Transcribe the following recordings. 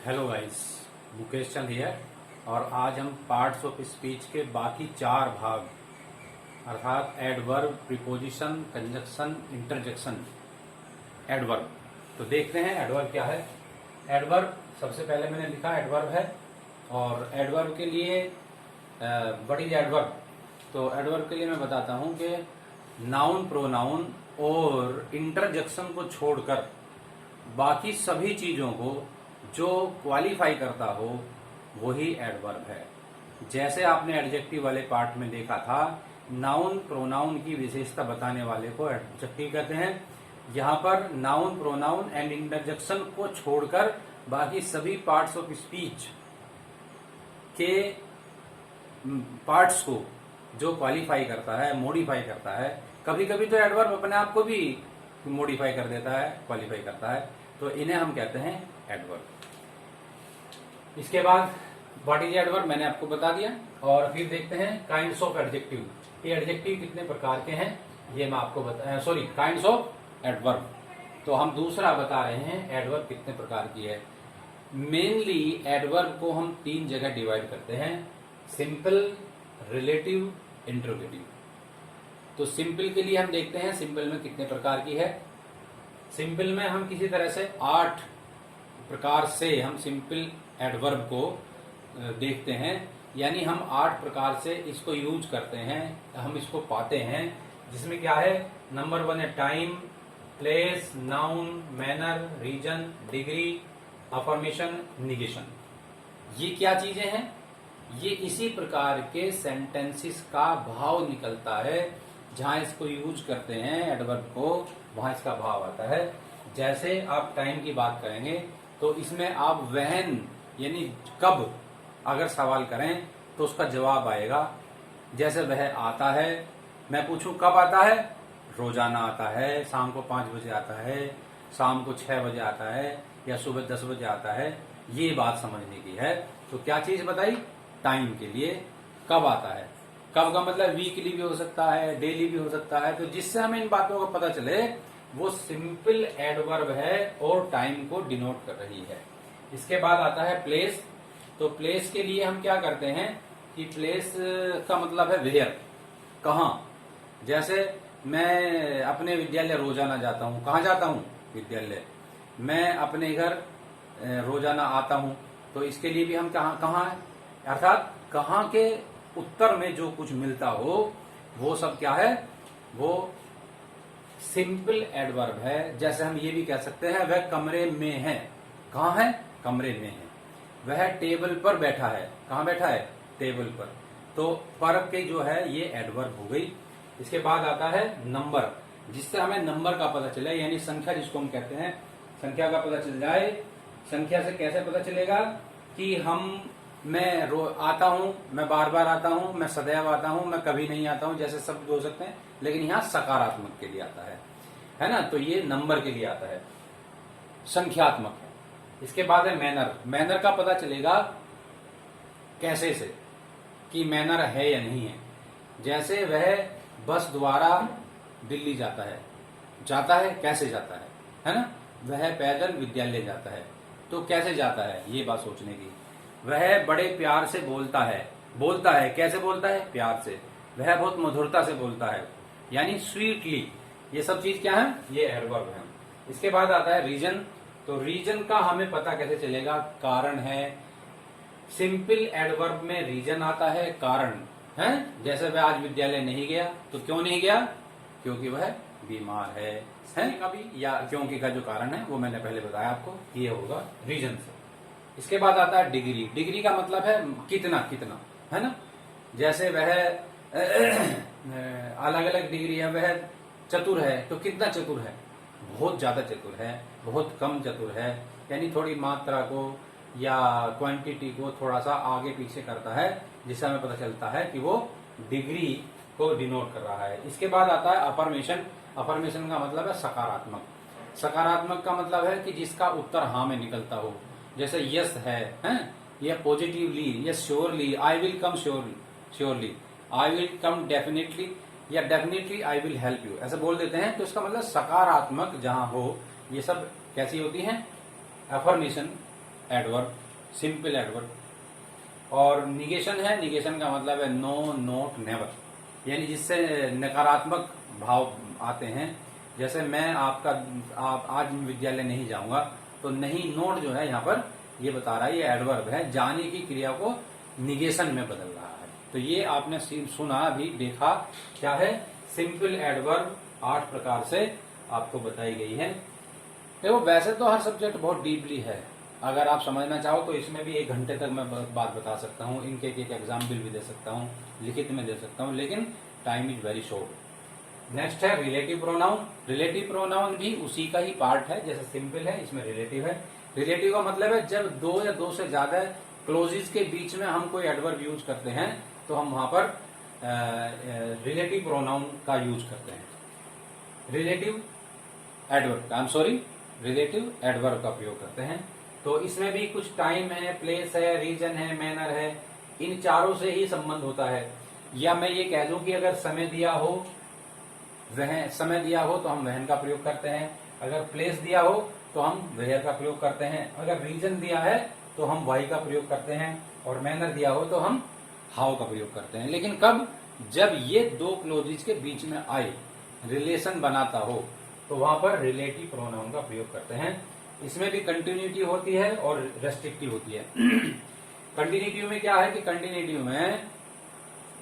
Hello guys, Mukesh Chand here. और आज हम पार्ट्स ऑफ स्पीच के बाकी 4 भाग अर्थात adverb, preposition, conjunction, interjection, adverb. तो देखते हैं एडवर्ब क्या है। एडवर्ब सबसे पहले मैंने लिखा एडवर्ब है। और एडवर्ब के लिए व्हाट इज एडवर्ब। तो एडवर्ब के लिए मैं बताता हूं कि नाउन, प्रोनाउन और इंटरजेक्शन को छोड़कर बाकी सभी चीजों को जो क्वालिफाई करता हो वही एडवर्ब है। जैसे आपने एडजेक्टिव वाले पार्ट में देखा था, नाउन प्रोनाउन की विशेषता बताने वाले को एडजेक्टिव कहते हैं। यहां पर नाउन, प्रोनाउन एंड इंटरजेक्शन को छोड़कर बाकी सभी पार्ट्स ऑफ स्पीच के पार्ट्स को जो क्वालिफाई करता है, मॉडिफाई करता है। कभी कभी तो एडवर्ब अपने आप को भी मॉडिफाई कर देता है, क्वालिफाई करता है, तो इन्हें हम कहते हैं एडवर्ब। इसके बाद व्हाट इज एडवर्ब मैंने आपको बता दिया। और फिर देखते हैं काइंड्स ऑफ एडजेक्टिव। ये एडजेक्टिव कितने प्रकार के हैं ये मैं आपको काइंड्स ऑफ एडवर्ब। तो हम दूसरा बता रहे हैं एडवर्ब कितने प्रकार की है। मेनली एडवर्ब को हम 3 जगह डिवाइड करते हैं: सिंपल, रिलेटिव, इंट्रोगेटिव। तो सिंपल के लिए हम देखते हैं सिंपल में कितने प्रकार की है। सिंपल में हम किसी तरह से 8 प्रकार से हम सिंपल एडवर्ब को देखते हैं, यानी हम 8 प्रकार से इसको यूज करते हैं, हम इसको पाते हैं। जिसमें क्या है, नंबर 1 है time, place, noun, manner, reason, degree, affirmation, negation. ये क्या चीजें हैं? ये इसी प्रकार के सेंटेंसेस का भाव निकलता है। जहां इसको यूज करते हैं एडवर्ब को, वहां इसका भाव आता है। जैसे आप टाइम की बात करेंगे तो इसमें आप व्हेन यानी कब अगर सवाल करें तो उसका जवाब आएगा। जैसे वह आता है, मैं पूछूं कब आता है, रोजाना आता है, शाम को 5 बजे आता है, शाम को 6 बजे आता है, या सुबह 10 बजे आता है। ये बात समझने की है। तो क्या चीज बताई? टाइम के लिए कब आता है। कब का मतलब वीकली भी हो सकता है, डेली भी हो सकता है। तो जिससे हमें इन बातों का पता चले वो सिंपल एडवर्ब है और टाइम को डिनोट कर रही है। इसके बाद आता है प्लेस। तो प्लेस के लिए हम क्या करते हैं कि प्लेस का मतलब है वेयर, कहाँ। जैसे मैं अपने विद्यालय रोजाना जाता हूँ। कहाँ जाता हूँ? विद्यालय। मैं अपने घर रोजाना आता हूँ। तो इसके लिए भी हम कहाँ है, अर्थात कहाँ के उत्तर में जो कुछ मिलता हो वो सब क्या है, वो सिंपल एडवर्ब है। जैसे हम ये भी कह सकते हैं वह कमरे में है। कहाँ है? कमरे में है। वह टेबल पर बैठा है। कहाँ बैठा है? टेबल पर। तो पर के जो है ये एडवर्ब हो गई। इसके बाद आता है नंबर, जिससे हमें नंबर का पता चले, यानी संख्या जिसको हम कहते हैं, संख्या का पता चल जाए। संख्या से कैसे पता चलेगा कि मैं आता हूं, मैं बार बार आता हूं, मैं सदैव आता हूं, मैं कभी नहीं आता हूं, जैसे शब्द हो सकते हैं। लेकिन यहाँ सकारात्मक के लिए आता है ना। तो ये नंबर के लिए आता है, संख्यात्मक है। इसके बाद है मैनर। मैनर का पता चलेगा कैसे से कि मैनर है या नहीं है। जैसे वह बस द्वारा दिल्ली जाता है, कैसे जाता है ना। वह पैदल विद्यालय जाता है, तो कैसे जाता है, ये बात सोचने की। वह बड़े प्यार से बोलता है, कैसे बोलता है? प्यार से। वह बहुत मधुरता से बोलता है, यानी स्वीटली। ये सब चीज क्या है? ये एडवर्ब है। इसके बाद आता है रीजन। तो रीजन का हमें पता कैसे चलेगा? कारण है। सिंपल एडवर्ब में रीजन आता है, कारण है। जैसे वह आज विद्यालय नहीं गया, तो क्यों नहीं गया? क्योंकि वह बीमार है कभी, या क्योंकि का जो कारण है वो मैंने पहले बताया आपको, ये होगा रीजन से। इसके बाद आता है डिग्री। डिग्री का मतलब है कितना है ना। जैसे वह अलग अलग डिग्री है। वह चतुर है, तो कितना चतुर है? बहुत ज्यादा चतुर है, बहुत कम चतुर है, यानी थोड़ी मात्रा को या क्वांटिटी को थोड़ा सा आगे पीछे करता है, जिससे हमें पता चलता है कि वो डिग्री को डिनोट कर रहा है। इसके बाद आता है अफर्मेशन। अफर्मेशन का मतलब है सकारात्मक। सकारात्मक का मतलब है कि जिसका उत्तर हाँ में निकलता हो। जैसे यस है, या पॉजिटिवली, या surely, I will come surely, I will come definitely, या definitely I will help you, ऐसे बोल देते हैं। तो इसका मतलब सकारात्मक जहां हो, ये सब कैसी होती हैं? Affirmation adverb, simple adverb. और निगेशन है, निगेशन का मतलब है नो, नॉट, नेवर, यानी जिससे नकारात्मक भाव आते हैं। जैसे मैं आप आज विद्यालय नहीं जाऊंगा, तो नहीं, नोट जो है यहाँ पर ये बता रहा है, ये एडवर्ब है, जाने की क्रिया को निगेशन में बदल रहा है। तो ये आपने सुना भी, देखा क्या है, सिंपल एडवर्ब 8 प्रकार से आपको बताई गई है। देखो वैसे तो हर सब्जेक्ट बहुत डीपली है, अगर आप समझना चाहो तो इसमें भी 1 घंटे तक मैं बात बता सकता हूँ, इनके एक एग्जाम्पल भी दे सकता हूँ, लिखित में दे सकता हूँ, लेकिन time is very short. Next है रिलेटिव प्रोनाउन। रिलेटिव प्रोनाउन भी उसी का ही पार्ट है, जैसे सिंपल है इसमें रिलेटिव है। रिलेटिव का मतलब है जब 2 या 2 से ज्यादा क्लोजेज के बीच में हम कोई एडवर्ब यूज करते हैं तो हम वहां पर रिलेटिव प्रोनाउन का यूज करते हैं। रिलेटिव एडवर्ब का प्रयोग करते हैं। तो इसमें भी कुछ टाइम है, प्लेस है, रीजन है, मैनर है, इन चारों से ही संबंध होता है। या मैं ये कह दूं कि अगर समय दिया हो तो हम वहन का प्रयोग करते हैं, अगर प्लेस दिया हो तो हम वेयर का प्रयोग करते हैं, अगर रीजन दिया है तो हम वाई का प्रयोग करते हैं, और मैनर दिया हो तो हम हाउ का प्रयोग करते हैं। लेकिन कब? जब ये 2 क्लोजेज के बीच में आए, रिलेशन बनाता हो, तो वहां पर रिलेटिव प्रोनाउन का प्रयोग करते हैं। इसमें भी कंटिन्यूटी होती है और रेस्ट्रिक्टिव होती है। कंटिन्यूटिव में क्या है कि कंटिन्यूटिव में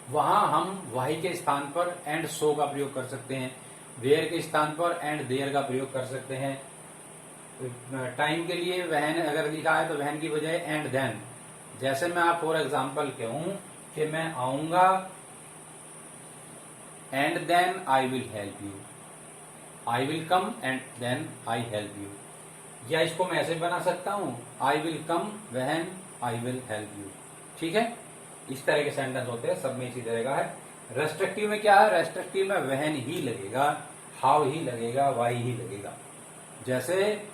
वहां हम वाई के स्थान पर एंड सो का प्रयोग कर सकते हैं, वेयर के स्थान पर एंड देयर का प्रयोग कर सकते हैं। टाइम के लिए वहन अगर लिखा है तो वहन की बजाय एंड देन। जैसे मैं आप फॉर एग्जाम्पल कहूं कि मैं आऊंगा and then I will help you, I will come and then I help you. या इसको मैं ऐसे बना सकता हूं, I will come when I will help you. ठीक है, इस तरह के सेंटेंस होते हैं, सब में इसी तरह का है। रेस्ट्रिक्टिव में क्या है? रेस्ट्रिक्टिव में व्हेन ही लगेगा, हाउ ही लगेगा, वाई ही लगेगा। जैसे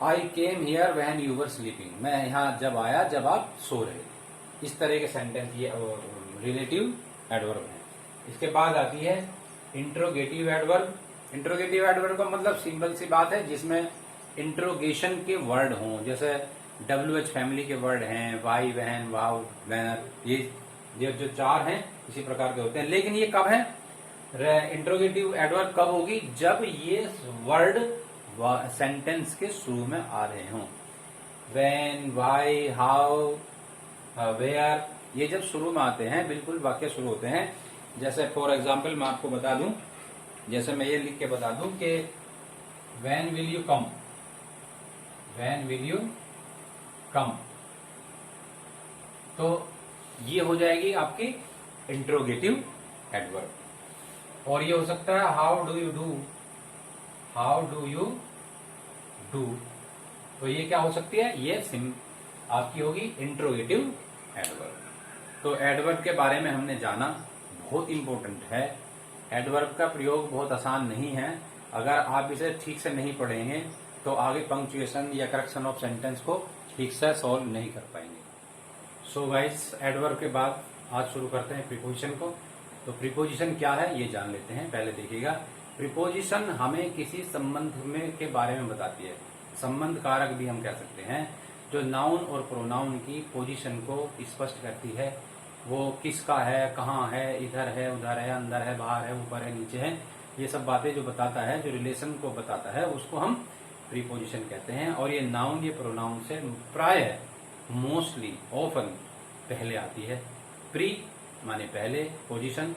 I came here when you were sleeping, मैं यहाँ जब आया जब आप सो रहे। इस तरह के सेंटेंस ये रिलेटिव एडवर्ब है। इसके बाद आती है इंट्रोगेटिव एडवर्ब। इंट्रोगेटिव एडवर्ब का मतलब सिंपल सी बात है, जिसमें इंट्रोगेशन के वर्ड हों, जैसे WH फैमिली के वर्ड हैं, वाई, वहन, वाव, वैनर, ये जो 4 हैं इसी प्रकार के होते हैं। लेकिन ये कब है? इंट्रोगेटिव एडवर्ब कब होगी? जब ये वर्ड सेंटेंस के शुरू में आ रहे हों। व्हेन, वाई, हाउ, वेयर, ये जब शुरू में आते हैं, बिल्कुल वाक्य शुरू होते हैं। जैसे फॉर एग्जाम्पल मैं आपको बता दूं, जैसे मैं ये लिख के बता दूं कि when will you come, when will you come, तो ये हो जाएगी आपकी इंट्रोगेटिव एडवर्ब। और ये हो सकता है how do you do, how do you do, तो ये क्या हो सकती है? ये आपकी होगी इंट्रोगेटिव एडवर्ब। तो एडवर्ब के बारे में हमने जाना, बहुत इंपॉर्टेंट है। एडवर्ब का प्रयोग बहुत आसान नहीं है, अगर आप इसे ठीक से नहीं पढ़ेंगे तो आगे पंक्चुएशन या करेक्शन ऑफ सेंटेंस को ठीक से सॉल्व नहीं कर पाएंगे। सो गाइस, एडवर्ब के बाद आज शुरू करते हैं प्रीपोजिशन को। तो प्रीपोजिशन क्या है ये जान लेते हैं। पहले देखिएगा, प्रीपोजिशन हमें किसी संबंध में के बारे में बताती है, संबंध कारक भी हम कह सकते हैं, जो नाउन और प्रोनाउन की पोजीशन को स्पष्ट करती है। वो किसका है, कहाँ है, इधर है, उधर है, अंदर है, बाहर है, ऊपर है, नीचे है, ये सब बातें जो बताता है, जो रिलेशन को बताता है, उसको हम प्रीपोजिशन कहते हैं। और ये नाउन, ये प्रोनाउन से प्राय, मोस्टली, ऑफन पहले आती है। प्री माने पहले, पोजीशन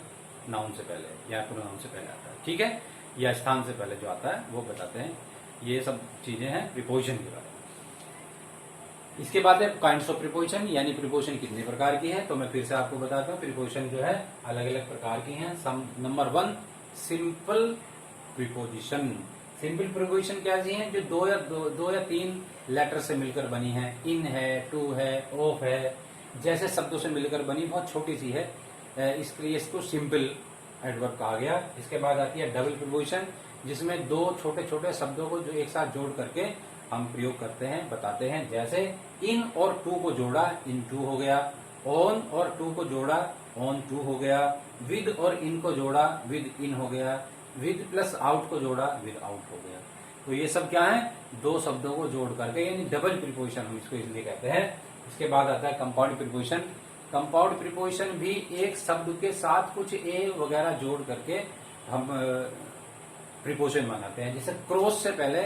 नाउन से पहले या प्रोनाउन से पहले आता है। ठीक है, या स्थान से पहले जो आता है वो बताते हैं। ये सब चीजें हैं प्रीपोजिशन के बारे में। इसके बाद है काइंड्स ऑफ प्रीपोजिशन, यानी प्रीपोजिशन कितने प्रकार की है। तो मैं फिर से आपको बताता हूँ, प्रीपोजिशन जो है अलग अलग प्रकार की हैं। Number 1 simple preposition. Simple preposition क्या चीज है? जो दो या तीन लेटर से मिलकर बनी है। इन है, टू है, ऑफ है, जैसे शब्दों से मिलकर बनी, बहुत छोटी सी है, इसलिए इसको सिंपल एडवर्ब कहा गया। इसके बाद आती है डबल प्रीपोजिशन, जिसमें 2 छोटे छोटे शब्दों को जो एक साथ जोड़ करके हम प्रयोग करते हैं, बताते हैं। जैसे इन और टू को जोड़ा, इन टू हो गया। ऑन और टू को जोड़ा, ऑन टू हो गया। विद और इन को जोड़ा, विद इन हो गया। विद प्लस आउट को जोड़ा, विद आउट हो गया। तो ये सब क्या है? दो शब्दों को जोड़ करके, यानी डबल प्रीपोजिशन हम इसको इसलिए कहते हैं। इसके बाद आता है कंपाउंड प्रीपोजिशन। कंपाउंड प्रीपोजिशन भी एक शब्द के साथ कुछ ए वगैरह जोड़ करके हम प्रीपोजिशन बनाते हैं। जैसे क्रॉस से पहले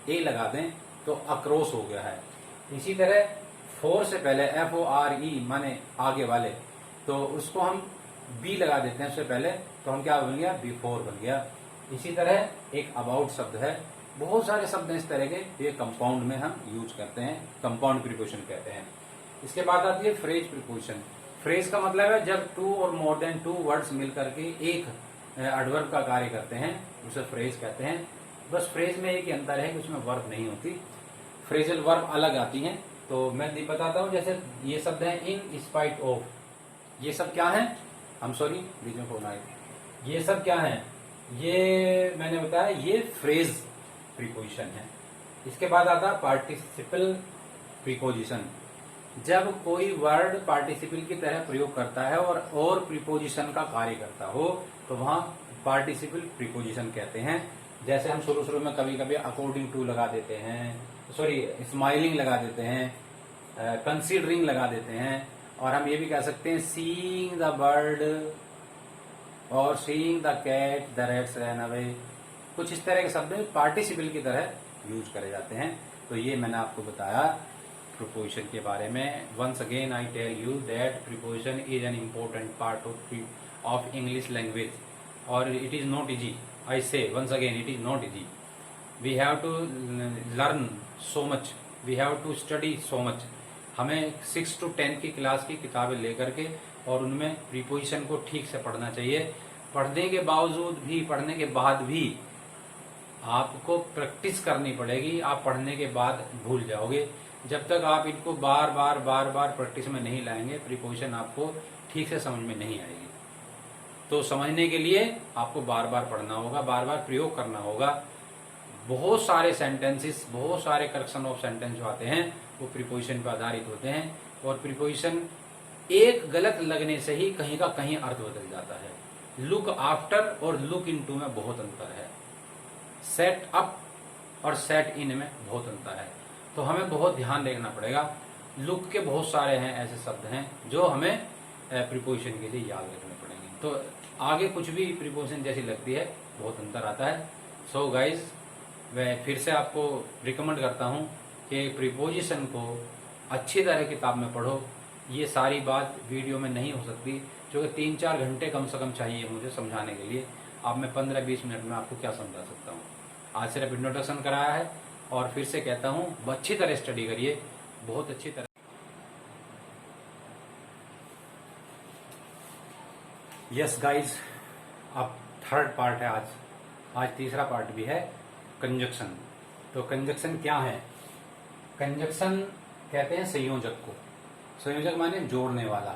ए लगा दें तो अक्रॉस हो गया है। इसी तरह फोर से पहले FORE माने आगे वाले, तो उसको हम बी लगा देते हैं उससे पहले, तो हम क्या बन गया, बिफोर बन गया। इसी तरह एक अबाउट शब्द है, बहुत सारे शब्द हैं इस तरह के, ये कंपाउंड में हम यूज करते हैं, कंपाउंड प्रीपोजिशन कहते हैं। इसके बाद आती है फ्रेज प्रीपोजिशन। फ्रेज का मतलब है जब टू और मोर देन टू वर्ड्स मिलकर के एक एडवर्ब का कार्य करते हैं, उसे फ्रेज कहते हैं। बस फ्रेज में एक ही अंतर है कि उसमें वर्ब नहीं होती, फ्रेजल वर्ब अलग आती हैं। तो मैं बताता हूँ, जैसे ये शब्द है इन स्पाइट ऑफ, ये सब क्या है, हम सॉरी बीच में फोन आए, ये सब क्या है, ये मैंने बताया ये फ्रेज प्रीपोजिशन है। इसके बाद आता है पार्टिसिपल प्रीपोजिशन। जब कोई वर्ड पार्टिसिपल की तरह प्रयोग करता है और प्रीपोजिशन का कार्य करता हो, तो वहां पार्टिसिपल प्रीपोजिशन कहते हैं। जैसे हम शुरू शुरू में कभी कभी अकॉर्डिंग टू लगा देते हैं, सॉरी स्माइलिंग लगा देते हैं, कंसीडरिंग लगा देते हैं, और हम ये भी कह सकते हैं सीइंग द बर्ड और seeing the cat the rats run away. कुछ इस तरह के शब्द पार्टिसिपल की तरह यूज करे जाते हैं। तो ये मैंने आपको बताया प्रीपोजिशन के बारे में। Once again I tell you that preposition is an important part of English language, और it is not easy. I say once again it is not easy. We have to learn so much, we have to study so much. हमें 6 to 10 की class की किताबें लेकर के और उनमें preposition को ठीक से पढ़ना चाहिए। पढ़ने के बावजूद भी, पढ़ने के बाद भी आपको प्रैक्टिस करनी पड़ेगी। आप पढ़ने के बाद भूल जाओगे। जब तक आप इनको बार बार प्रैक्टिस में नहीं लाएंगे, प्रीपोजिशन आपको ठीक से समझ में नहीं आएगी। तो समझने के लिए आपको बार बार पढ़ना होगा, बार बार प्रयोग करना होगा। बहुत सारे सेंटेंसेस, बहुत सारे करेक्शन ऑफ सेंटेंस जो आते हैं वो प्रीपोजिशन पर आधारित होते हैं, और प्रीपोजिशन एक गलत लगने से ही कहीं का कहीं अर्थ बदल जाता है। लुक आफ्टर और लुक इनटू में बहुत अंतर है, सेट अप और सेट इन में बहुत अंतर है। तो हमें बहुत ध्यान रखना पड़ेगा। लुक के बहुत सारे हैं ऐसे शब्द हैं जो हमें प्रीपोजिशन के लिए याद रखने पड़ेंगे। तो आगे कुछ भी प्रीपोजिशन जैसी लगती है, बहुत अंतर आता है। सो गाइज, मैं फिर से आपको रिकमेंड करता हूँ कि प्रीपोजिशन को अच्छी तरह किताब में पढ़ो। ये सारी बात वीडियो में नहीं हो सकती, क्योंकि 3-4 घंटे कम से कम चाहिए मुझे समझाने के लिए। अब मैं 15-20 मिनट में आपको क्या समझा सकता हूँ। आज सिर्फ इंट्रोडक्शन कराया है, और फिर से कहता हूँ अच्छी तरह स्टडी करिए, बहुत अच्छी तरह। यस गाइज, अब थर्ड पार्ट है आज तीसरा पार्ट भी है, कंजक्शन। तो कंजक्शन क्या है? कंजक्शन कहते हैं संयोजक को। संयोजक माने जोड़ने वाला,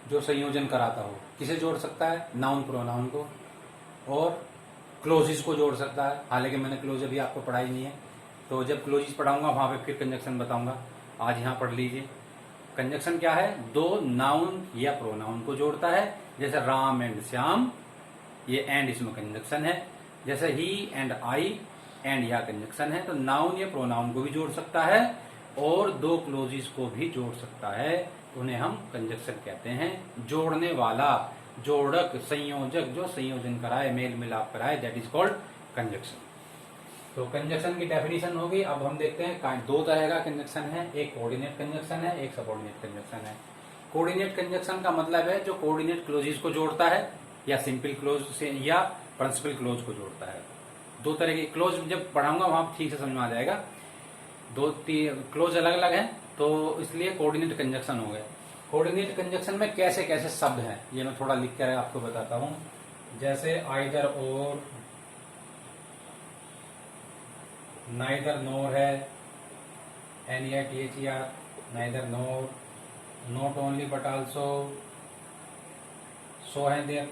जो संयोजन कराता हो। किसे जोड़ सकता है? नाउन प्रोनाउन को, और क्लोजेस को जोड़ सकता है। हालांकि मैंने क्लोज अभी आपको पढ़ाई नहीं है, तो जब क्लोजेस पढ़ाऊंगा वहां पे फिर कंजक्शन बताऊंगा। आज यहाँ पढ़ लीजिए। कंजक्शन क्या है? दो नाउन या प्रोनाउन को जोड़ता है। जैसे राम एंड श्याम, ये एंड इसमें कंजक्शन है। जैसे ही एंड आई, एंड यह कंजक्शन है। तो नाउन या प्रोनाउन को भी जोड़ सकता है और दो क्लोजेस को भी जोड़ सकता है, उन्हें हम कंजक्शन कहते हैं। जोड़ने वाला, जोड़क, संयोजक, जो संयोजन कराए, मेल मिलाप कराए, दैट इज कॉल्ड कंजक्शन। तो कंजक्शन की डेफिनेशन होगी। अब हम देखते हैं दो तरह का कंजक्शन है, एक कोऑर्डिनेट कंजक्शन है, एक सबऑर्डिनेट कंजक्शन है। कोऑर्डिनेट कंजक्शन का मतलब है जो कोऑर्डिनेट क्लोजेस को जोड़ता है, या सिंपल क्लोज से या प्रिंसिपल क्लोज को जोड़ता है। दो तरह के क्लोज जब पढ़ाऊंगा वहां ठीक से समझ में आ जाएगा। दो क्लोज अलग अलग हैं, तो इसलिए कोऑर्डिनेट कंजक्शन हो गए। कोऑर्डिनेट कंजक्शन में कैसे कैसे शब्द हैं ये मैं थोड़ा लिख कर आपको बताता हूं। जैसे आइदर और, नाइदर नोर है, NEITHER, neither nor, not only but also, so है देयर।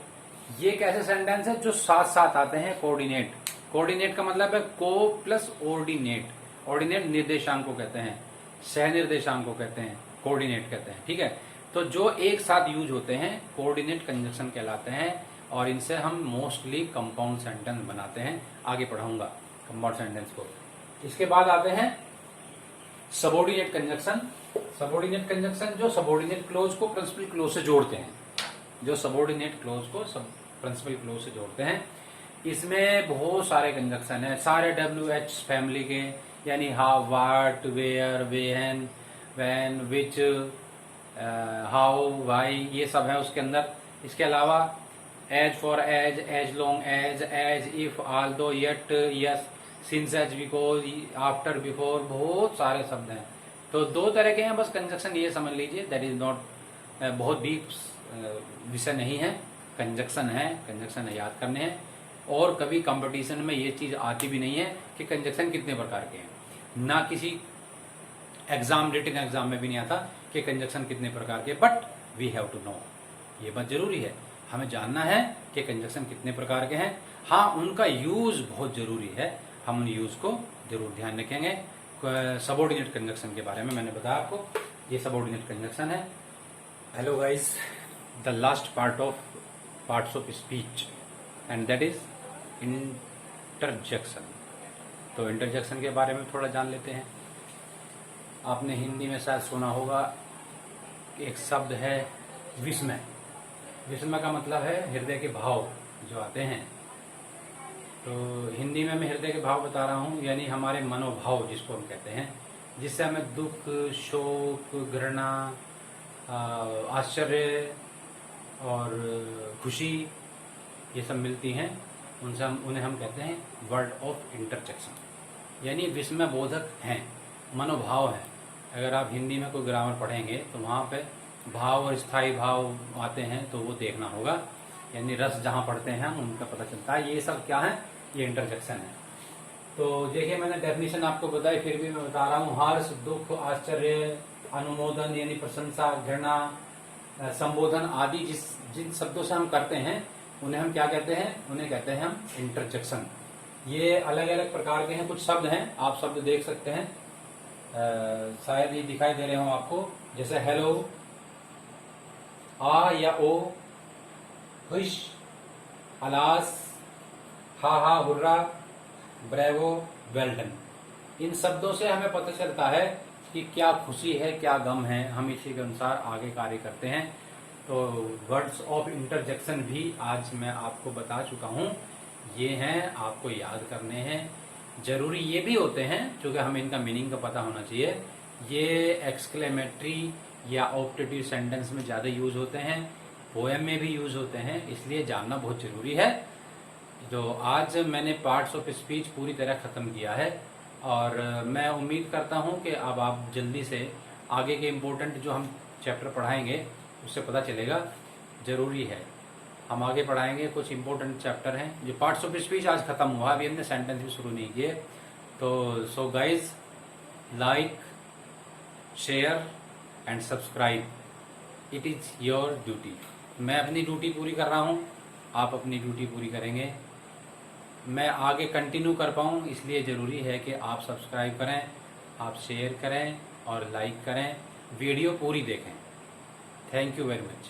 ये कैसे सेंटेंस है जो साथ साथ आते हैं? कोऑर्डिनेट। कोऑर्डिनेट का मतलब है को प्लस ऑर्डिनेट। ऑर्डिनेट निर्देशांक को कहते हैं, सह निर्देशांक को कहते हैं, कोऑर्डिनेट कहते हैं। ठीक है, तो जो एक साथ यूज होते हैं कोऑर्डिनेट कंजक्शन कहलाते हैं, और इनसे हम मोस्टली कंपाउंड सेंटेंस बनाते हैं। आगे पढ़ाऊंगा कंपाउंड सेंटेंस को। इसके बाद आते हैं सबऑर्डिनेट कंजक्शन। सबऑर्डिनेट कंजक्शन जो सबऑर्डिनेट क्लोज को प्रिंसिपल क्लोज से जोड़ते हैं, जो सबऑर्डिनेट क्लोज को सब प्रिंसिपल क्लोज से जोड़ते हैं। इसमें बहुत सारे कंजक्शन है, सारे WH फैमिली के, यानी how, what, where, when, when, which, how, why, ये सब है उसके अंदर। इसके अलावा as for as long as, if, although, yet, yes, since, as, because, after, before, बहुत सारे शब्द हैं। तो दो तरह के हैं बस कंजक्शन, ये समझ लीजिए। दैट इज नॉट बहुत डीप विषय नहीं है, कंजक्शन है, कंजक्शन याद करने हैं। और कभी कंपटीशन में ये चीज आती भी नहीं है कि कंजक्शन कितने प्रकार के हैं, ना किसी एग्जाम, रिटन एग्जाम में भी नहीं आता कि कंजक्शन कितने प्रकार के, but we have to know, ये बात जरूरी है, हमें जानना है कि कंजक्शन कितने प्रकार के हैं। हाँ, उनका यूज बहुत जरूरी है, हम उन यूज को जरूर ध्यान रखेंगे। सबऑर्डिनेट कंजक्शन के बारे में मैंने बताया आपको, ये सबऑर्डिनेट कंजक्शन है। Hello guys, the last parts of speech and that is interjection. तो इंटरजेक्शन के बारे में थोड़ा जान लेते हैं। आपने हिंदी में शायद सुना होगा, एक शब्द है विस्मय। विस्मय का मतलब है हृदय के भाव जो आते हैं। तो हिंदी में मैं हृदय के भाव बता रहा हूँ, यानी हमारे मनोभाव जिसको हम कहते हैं, जिससे हमें दुख, शोक, घृणा, आश्चर्य और खुशी ये सब मिलती हैं, उन्हें हम कहते हैं वर्ड ऑफ इंटरजेक्शन, यानी विस्मय बोधक हैं, मनोभाव हैं। अगर आप हिंदी में कोई ग्रामर पढ़ेंगे तो वहाँ पे भाव और स्थायी भाव आते हैं, तो वो देखना होगा, यानी रस जहाँ पढ़ते हैं हम उनका पता चलता है। ये सब क्या है, ये इंटरजेक्शन है। तो देखिए, मैंने डेफिनेशन आपको बताई, फिर भी मैं बता रहा हूँ। हर्ष, दुख, आश्चर्य, अनुमोदन यानी प्रशंसा, घृणा, संबोधन आदि जिन शब्दों से हम करते हैं उन्हें हम क्या कहते हैं, उन्हें कहते हैं हम इंटरजेक्शन। ये अलग अलग प्रकार के हैं, कुछ शब्द हैं, आप शब्द देख सकते हैं, शायद ये दिखाई दे रहे हो आपको, जैसे हेलो, आ या ओ, खुश, अलास, हा, हुर्रा, ब्रेवो, वेल्डन। इन शब्दों से हमें पता चलता है कि क्या खुशी है, क्या गम है, हम इसी के अनुसार आगे कार्य करते हैं। तो वर्ड्स ऑफ इंटरजेक्शन भी आज मैं आपको बता चुका हूँ, ये हैं, आपको याद करने हैं। जरूरी ये भी होते हैं, क्योंकि हमें इनका मीनिंग का पता होना चाहिए। ये एक्सक्लेमेटरी या ऑप्टेटिव सेंटेंस में ज़्यादा यूज होते हैं, पोएम में भी यूज होते हैं, इसलिए जानना बहुत जरूरी है। तो आज मैंने पार्ट्स ऑफ स्पीच पूरी तरह ख़त्म किया है, और मैं उम्मीद करता हूं कि अब आप जल्दी से आगे के इम्पोर्टेंट जो हम चैप्टर पढ़ाएंगे उससे पता चलेगा। ज़रूरी है, हम आगे पढ़ाएंगे, कुछ इम्पोर्टेंट चैप्टर हैं। जो पार्ट्स ऑफ स्पीच आज ख़त्म हुआ, अभी हमने सेंटेंस भी शुरू नहीं किए। तो so guys, like, share and subscribe, it is your duty. मैं अपनी ड्यूटी पूरी कर रहा हूँ, आप अपनी ड्यूटी पूरी करेंगे। मैं आगे कंटिन्यू कर पाऊँ इसलिए ज़रूरी है कि आप सब्सक्राइब करें, आप शेयर करें और लाइक करें, वीडियो पूरी देखें। Thank you very much.